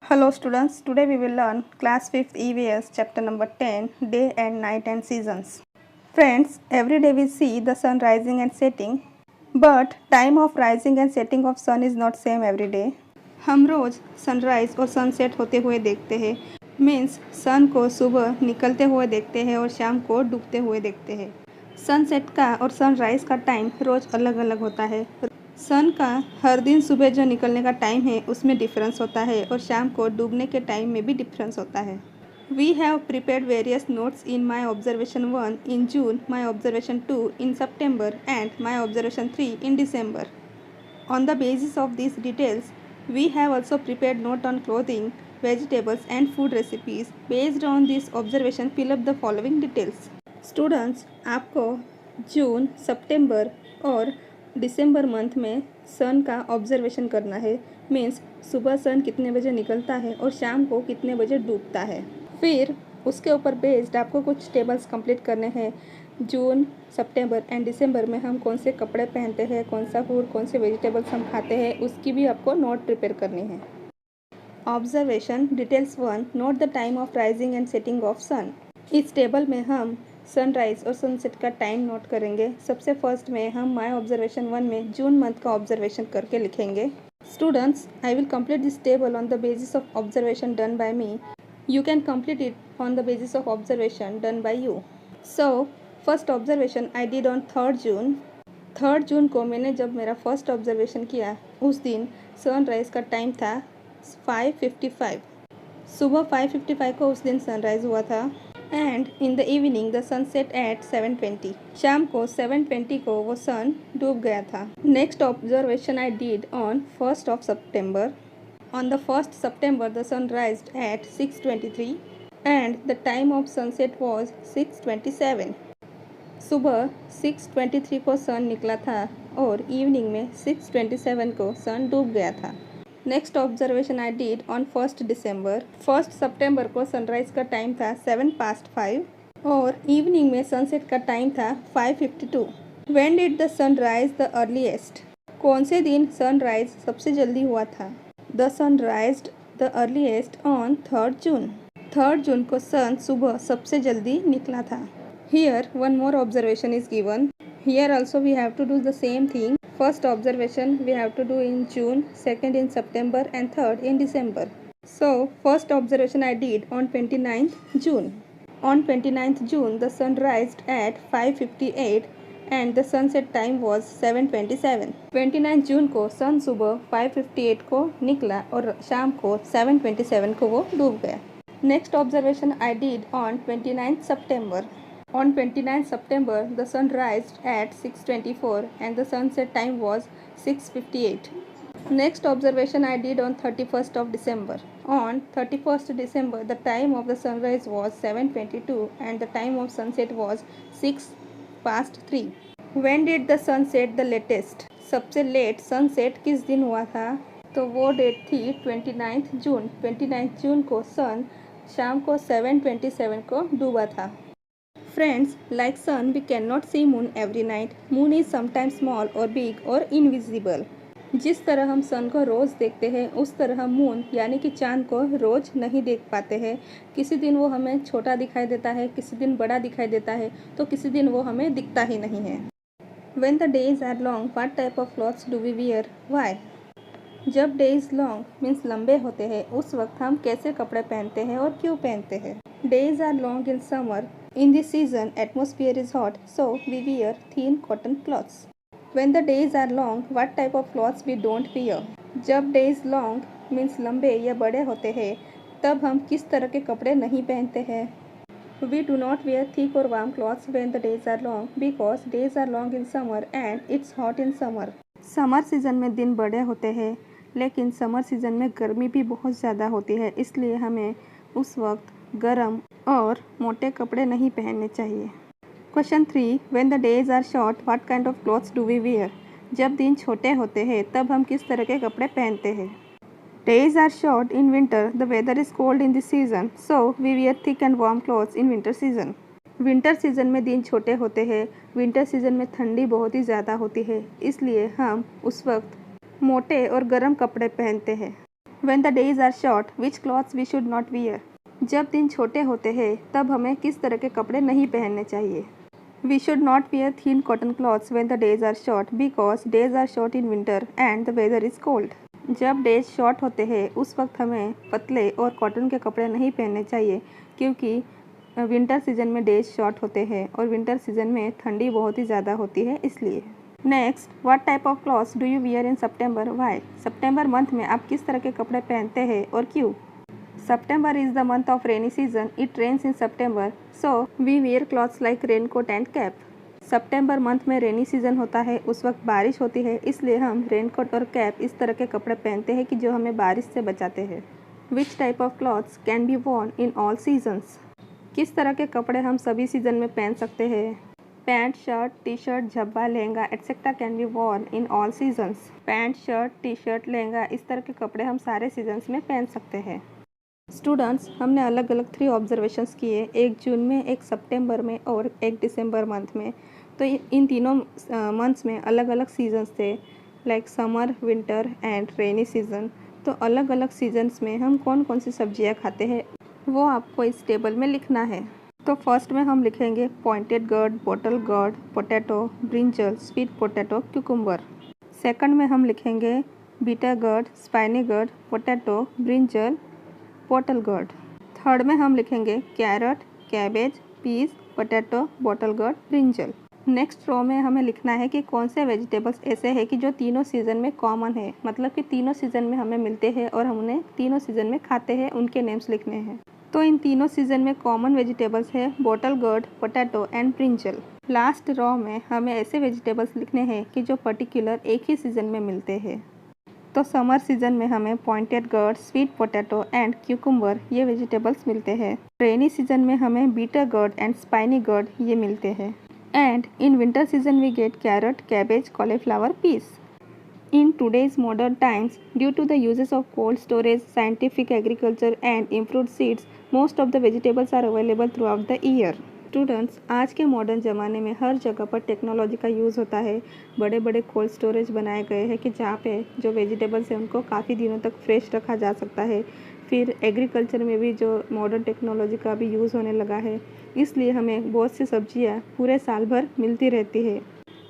Hello students, today we will learn class 5th EVS chapter number 10, day and night and seasons. Friends, every day we see the sun rising and setting, but time of rising and setting of sun is not same every day. हम रोज़ sunrise और sunset होते हुए देखते हैं, means सन को सुबह निकलते हुए देखते हैं और शाम को डूबते हुए देखते हैं। सनसेट का और सनराइज़ का टाइम रोज़ अलग अलग होता है। सन का हर दिन सुबह जो निकलने का टाइम है उसमें डिफरेंस होता है और शाम को डूबने के टाइम में भी डिफरेंस होता है। We have prepared various notes in my observation 1 in June, my observation 2 in September and my observation 3 in December. On the basis of these details, we have also prepared note on clothing, vegetables and food recipes. Based on this observation, fill up the following details. Students, आपको जून, सितंबर और दिसंबर month में सन का observation करना है। Means सुबह सन कितने बजे निकलता है और शाम को कितने बजे डूबता है। फिर उसके ऊपर बेस्ड आपको कुछ टेबल्स कंप्लीट करने हैं। जून, सितंबर एंड दिसंबर में हम कौन से कपड़े पहनते हैं, कौन सा फूड, कौन से वेजिटेबल्स हम खाते हैं, उसकी भी आपको नोट प्रिपेयर करनी है। Observation details 1, note the time of rising and setting of sun. इस टेबल में हम सनराइज़ और सनसेट का टाइम नोट करेंगे। सबसे फर्स्ट में हम माई ऑब्जर्वेशन 1 में जून मंथ का ऑब्जर्वेशन करके लिखेंगे। Students, I will complete this table on the basis of observation done by me. You can complete it on the basis of observation done by you. So, first observation I did on 3rd June. 3rd जून को मैंने जब मेरा first observation किया उस दिन sunrise का time था 5:55। सुबह 5:55 को उस दिन सनराइज़ हुआ था and in the evening the sun set at 7:20। शाम को 7:20 को वो सन डूब गया था। Next observation I did on 1st of September. On the 1st September, the sun rised at 6:23 and the time of sunset was 6:27. सुबह 6:23 को सन निकला था और इवनिंग में 6:27 को सन डूब गया था। Next observation I did on 1st December. 1st September को सनराइज का टाइम था 5:07 और इवनिंग में सनसेट का टाइम था 5:52. When did the sun rise the earliest? कौन से दिन सनराइज सबसे जल्दी हुआ था? The sun rised the earliest on 3rd June. 3rd जून को सन सुबह सबसे जल्दी निकला था। Here one more observation is given. Here also we have to do the same thing. First observation we have to do in June, second in September and third in December. So first observation I did on 29th June. On 29th June the sun rised at 5:58 and the sunset time was 7:27. 29 जून को सन सुबह 5:58 को निकला और शाम को 7:27 को वो डूब गया। Next observation I did on 29th September. On 29th September the sun rised at 6:24 and the sunset time was 6:58. Next observation I did on 31st of December. On 31st December the time of the sunrise was 7:22 and the time of sunset was 6:03. When did the sun set the latest? सबसे late sunset किस दिन हुआ था? तो वो date थी 29th जून। 29th जून को सन शाम को 7:27 को डूबा था। Friends, like sun we cannot see moon every night. Moon is sometimes small or big or invisible. जिस तरह हम सन को रोज़ देखते हैं उस तरह हम मून यानी कि चांद को रोज़ नहीं देख पाते हैं। किसी दिन वो हमें छोटा दिखाई देता है, किसी दिन बड़ा दिखाई देता है, तो किसी दिन वो हमें दिखता ही नहीं है। When the days are long, what type of clothes do we wear? Why? जब days long means लंबे होते हैं उस वक्त हम कैसे कपड़े पहनते हैं और क्यों पहनते हैं? Days are long in summer. In this season, atmosphere is hot, so we wear thin cotton clothes. When the days are long, what type of clothes we don't wear? जब days long means लंबे या बड़े होते हैं तब हम किस तरह के कपड़े नहीं पहनते हैं? We do not wear thick or warm clothes when the days are long because days are long in summer and it's hot in summer. Summer season में दिन बड़े होते हैं लेकिन समर सीज़न में गर्मी भी बहुत ज़्यादा होती है, इसलिए हमें उस वक्त गर्म और मोटे कपड़े नहीं पहनने चाहिए। Question 3, When the days are short, what kind of clothes do we wear? जब दिन छोटे होते हैं तब हम किस तरह के कपड़े पहनते हैं? Days are short in winter. The weather is cold in this season, so we wear thick and warm clothes in winter season. Winter season में दिन छोटे होते हैं, विंटर सीज़न में ठंडी बहुत ही ज़्यादा होती है, इसलिए हम उस वक्त मोटे और गर्म कपड़े पहनते हैं। When the days are short, which clothes we should not wear? जब दिन छोटे होते हैं तब हमें किस तरह के कपड़े नहीं पहनने चाहिए? We should not wear thin cotton clothes when the days are short because days are short in winter and the weather is cold. जब डेज शॉर्ट होते हैं उस वक्त हमें पतले और कॉटन के कपड़े नहीं पहनने चाहिए क्योंकि विंटर सीजन में डेज शॉर्ट होते हैं और विंटर सीजन में ठंडी बहुत ही ज़्यादा होती है इसलिए। Next, what type of clothes do you wear in September? Why? September month में आप किस तरह के कपड़े पहनते हैं और क्यों? September is the month of rainy season. It rains in September, so we wear clothes like raincoat and cap. September month में रेनी सीजन होता है, उस वक्त बारिश होती है, इसलिए हम रेनकोट और कैप इस तरह के कपड़े पहनते हैं कि जो हमें बारिश से बचाते हैं। Which type of clothes can be worn in all seasons? किस तरह के कपड़े हम सभी सीजन में पहन सकते हैं? पैंट, शर्ट, टी शर्ट, झब्बा, lehenga etcetera can be worn in all seasons. Pant, shirt, T shirt, lehenga इस तरह के कपड़े हम सारे सीजन्स में पहन सकते हैं। स्टूडेंट्स, हमने अलग अलग 3 ऑब्जर्वेशंस किए, एक जून में, एक सितंबर में और एक दिसंबर मंथ में। तो इन तीनों मंथ्स में अलग अलग सीजन्स थे, like summer, winter and rainy season. तो अलग अलग सीजन्स में हम कौन कौन सी सब्जियां खाते हैं वो आपको इस टेबल में लिखना है। तो फर्स्ट में हम लिखेंगे pointed gourd, bottle gourd, potato, brinjal, sweet potato, cucumber. Second में हम लिखेंगे bitter gourd, spiny gourd, potato, brinjal, bottle gourd. Third में हम लिखेंगे carrot, cabbage, peas, potato, bottle gourd, brinjal. Next row में हमें लिखना है कि कौन से वेजिटेबल्स ऐसे हैं कि जो तीनों सीज़न में कॉमन है, मतलब कि तीनों सीज़न में हमें मिलते हैं और हम उन्हें तीनों सीज़न में खाते हैं, उनके नेम्स लिखने हैं। तो इन तीनों सीज़न में कॉमन वेजिटेबल्स है bottle gourd, potato and brinjal. Last row में हमें ऐसे वेजिटेबल्स लिखने हैं कि जो पर्टिकुलर एक ही सीज़न में मिलते हैं। तो समर सीजन में हमें pointed gourd, sweet potato and cucumber ये वेजिटेबल्स मिलते हैं। रेनी सीजन में हमें bitter gourd and spiny gourd ये मिलते हैं। And in winter season we get carrot, cabbage, cauliflower, peas. In today's modern times, due to the uses of cold storage, scientific agriculture and improved seeds, most of the vegetables are available throughout the year. Students, आज के modern ज़माने में हर जगह पर technology का use होता है। बड़े बड़े कोल्ड स्टोरेज बनाए गए हैं कि जहाँ पे जो वेजिटेबल्स हैं उनको काफ़ी दिनों तक फ्रेश रखा जा सकता है। फिर एग्रीकल्चर में भी जो मॉडर्न टेक्नोलॉजी का भी यूज़ होने लगा है, इसलिए हमें बहुत सी सब्जियाँ पूरे साल भर मिलती रहती है।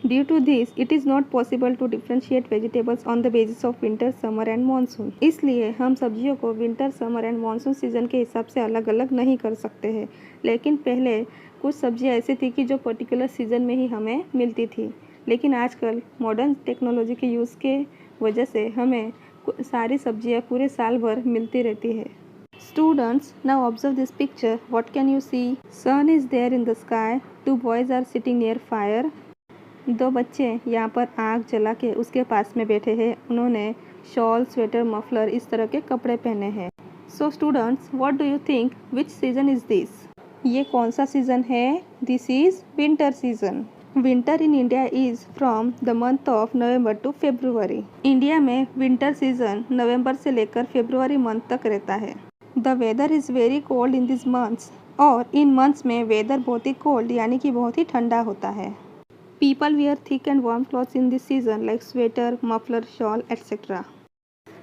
Due to this, it is not possible to differentiate vegetables on the basis of winter, summer and monsoon. इसलिए हम सब्जियों को winter, summer and monsoon season के हिसाब से अलग अलग नहीं कर सकते हैं। लेकिन पहले कुछ सब्जियां ऐसी थी कि जो पर्टिकुलर सीजन में ही हमें मिलती थी, लेकिन आजकल मॉडर्न टेक्नोलॉजी के यूज़ के वजह से हमें सारी सब्जियां पूरे साल भर मिलती रहती है। Students, now observe this picture. What can you see? Sun is there in the sky. 2 boys are sitting near fire. 2 बच्चे यहाँ पर आग जला के उसके पास में बैठे हैं। उन्होंने शॉल, स्वेटर, मफलर इस तरह के कपड़े पहने हैं। So students, what do you think, which season is this? ये कौन सा सीज़न है? This is winter season. Winter in India is from the month of November to February. India में विंटर सीजन नवंबर से लेकर फेब्रुवरी मंथ तक रहता है। The weather is very cold in this months. और इन मंथ्स में वेदर बहुत ही कोल्ड यानी कि बहुत ही ठंडा होता है। People wear thick and warm clothes in this season like sweater, muffler, shawl, etc.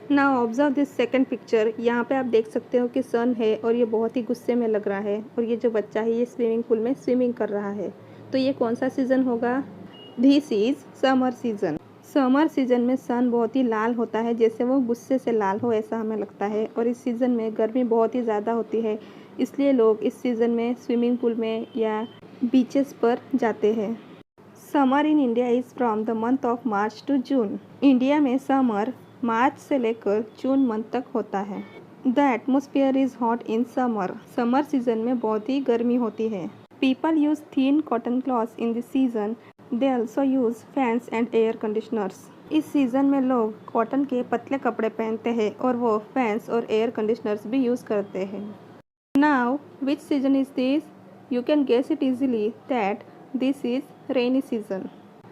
Now observe this second picture. यहाँ पे आप देख सकते हो कि सन है और ये बहुत ही गुस्से में लग रहा है और ये जो बच्चा है ये स्विमिंग पूल में स्विमिंग कर रहा है। तो ये कौन सा सीज़न होगा? This is summer season. Summer season में सन बहुत ही लाल होता है, जैसे वो गुस्से से लाल हो ऐसा हमें लगता है। और इस सीज़न में गर्मी बहुत ही ज़्यादा होती है, इसलिए लोग इस सीज़न में स्विमिंग पूल में या बीचेस पर जाते हैं। Summer in India is from the month of March to June. India में समर मार्च से लेकर जून मंथ तक होता है। The atmosphere is hot in summer. Summer season में बहुत ही गर्मी होती है। People use thin cotton clothes in this season. They also use fans and air conditioners. इस सीज़न में लोग कॉटन के पतले कपड़े पहनते हैं और वो फैंस और एयर कंडीशनर्स भी यूज़ करते हैं। Now which season is this? You can guess it easily that this is rainy season.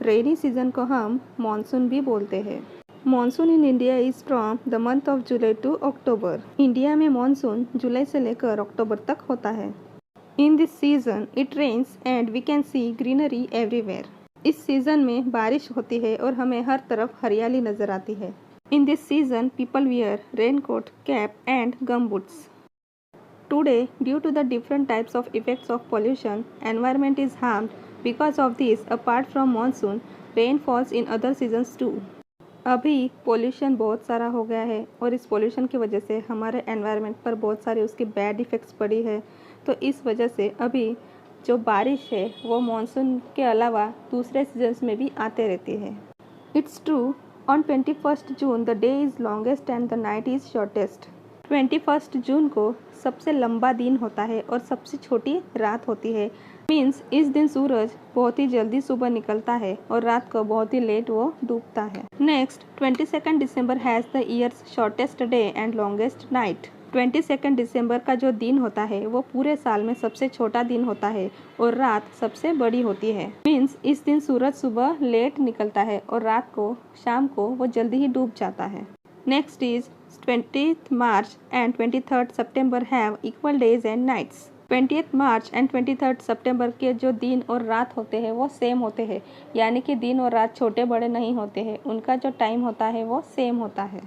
Rainy season को हम मानसून भी बोलते हैं। Monsoon in India is from the month of July to October. India में monsoon जुलाई से लेकर अक्टूबर तक होता है। In this season it rains and we can see greenery everywhere. इस सीज़न में बारिश होती है और हमें हर तरफ हरियाली नज़र आती है। In this season, people wear raincoat, cap, and gumboots. Today, due to the different types of effects of pollution, environment is harmed. Because of this, apart from monsoon, rain falls in other seasons too. अभी pollution बहुत सारा हो गया है और इस pollution की वजह से हमारे एनवायरनमेंट पर बहुत सारी उसकी बैड इफ़ेक्ट्स पड़ी है। तो इस वजह से अभी जो बारिश है वो मानसून के अलावा दूसरे सीजन्स में भी आते रहती है। It's true, on 21 June the day is longest and the night is shortest. 21 जून को सबसे लंबा दिन होता है और सबसे छोटी रात होती है। मीन्स इस दिन सूरज बहुत ही जल्दी सुबह निकलता है और रात को बहुत ही लेट वो डूबता है। Next 22 December has the years shortest day and longest night. 22 दिसंबर का जो दिन होता है वो पूरे साल में सबसे छोटा दिन होता है और रात सबसे बड़ी होती है। मीन्स इस दिन सूरज सुबह लेट निकलता है और रात को शाम को वो जल्दी ही डूब जाता है। Next is 20th March and 23rd September have equal days and nights. 20th March and 23rd September के जो दिन और रात होते हैं वो सेम होते हैं, यानी कि दिन और रात छोटे बड़े नहीं होते हैं, उनका जो टाइम होता है वो सेम होता है।